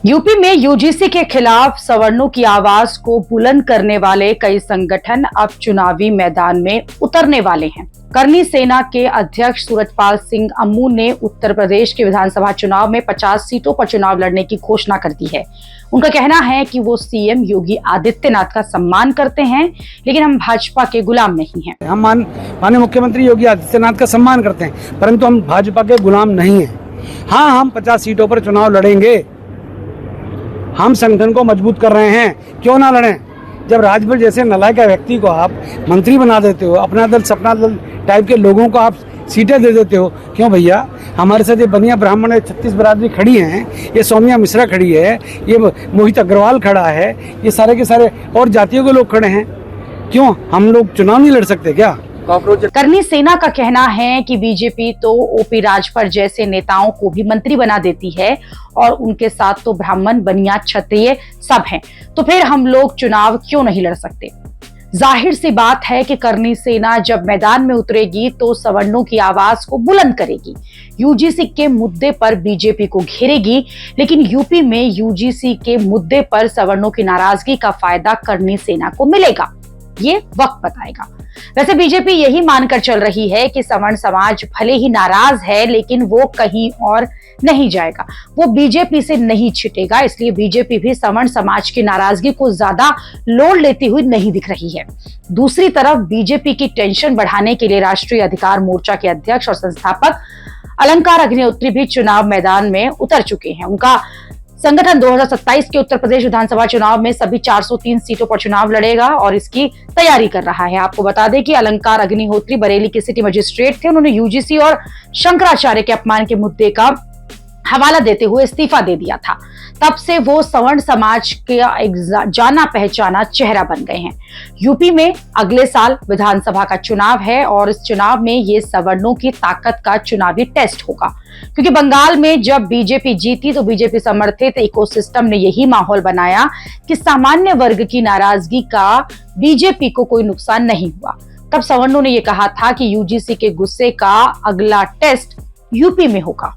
UP में UGC के खिलाफ सवर्णों की आवाज को बुलंद करने वाले कई संगठन अब चुनावी मैदान में उतरने वाले हैं। करनी सेना के अध्यक्ष सूरजपाल सिंह अम्मू ने उत्तर प्रदेश के विधानसभा चुनाव में 50 सीटों पर चुनाव लड़ने की घोषणा कर दी है। उनका कहना है कि वो सीएम योगी आदित्यनाथ का सम्मान करते हैं, लेकिन हम भाजपा के गुलाम नहीं हैं। हम माननीय मुख्यमंत्री योगी आदित्यनाथ का सम्मान करते हैं, परंतु हम भाजपा के गुलाम नहीं हैं। हाँ, हम 50 सीटों पर चुनाव लड़ेंगे। हम संगठन को मजबूत कर रहे हैं, क्यों ना लड़ें। जब राजभर जैसे नालायक व्यक्ति को आप मंत्री बना देते हो, अपना दल सपना दल टाइप के लोगों को आप सीटें दे देते हो, क्यों भैया। हमारे साथ ये बनिया ब्राह्मण 36 बरादरी खड़ी हैं, ये सौम्या मिश्रा खड़ी है, ये मोहित अग्रवाल खड़ा है, ये सारे के सारे और जातियों के लोग खड़े हैं। क्यों हम लोग चुनाव नहीं लड़ सकते क्या? करनी सेना का कहना है कि बीजेपी तो ओपी राजभर जैसे नेताओं को भी मंत्री बना देती है और उनके साथ तो ब्राह्मण, बनिया, क्षत्रिय सब हैं, तो फिर हम लोग चुनाव क्यों नहीं लड़ सकते। जाहिर सी बात है कि करनी सेना जब मैदान में उतरेगी तो सवर्णों की आवाज को बुलंद करेगी, यूजीसी के मुद्दे पर बीजेपी को घेरेगी, लेकिन यूपी में यूजीसी के मुद्दे पर सवर्णों की नाराजगी का फायदा करनी सेना को मिलेगा, ये वक्त बताएगा। वैसे बीजेपी यही मानकर चल रही है कि सवर्ण समाज भले ही नाराज है, लेकिन वो कहीं और नहीं जाएगा, वो बीजेपी से नहीं छिटेगा। इसलिए बीजेपी भी सवर्ण समाज की नाराजगी को ज्यादा लोड लेती हुई नहीं दिख रही है। दूसरी तरफ बीजेपी की टेंशन बढ़ाने के लिए राष्ट्रीय अधिकार मोर्चा के अध्यक्ष और संस्थापक अलंकार अग्निहोत्री भी चुनाव मैदान में उतर चुके हैं। उनका संगठन 2027 के उत्तर प्रदेश विधानसभा चुनाव में सभी 403 सीटों पर चुनाव लड़ेगा और इसकी तैयारी कर रहा है। आपको बता दें कि अलंकार अग्निहोत्री बरेली के सिटी मजिस्ट्रेट थे। उन्होंने यूजीसी और शंकराचार्य के अपमान के मुद्दे का हवाला देते हुए इस्तीफा दे दिया था। तब से वो सवर्ण समाज का एक जाना पहचाना चेहरा बन गए हैं। यूपी में अगले साल विधानसभा का चुनाव है और इस चुनाव में ये सवर्णों की ताकत का चुनावी टेस्ट होगा, क्योंकि बंगाल में जब बीजेपी जीती तो बीजेपी समर्थित इकोसिस्टम ने यही माहौल बनाया कि सामान्य वर्ग की नाराजगी का बीजेपी को कोई नुकसान नहीं हुआ। तब सवर्णों ने यह कहा था कि यूजीसी के गुस्से का अगला टेस्ट यूपी में होगा।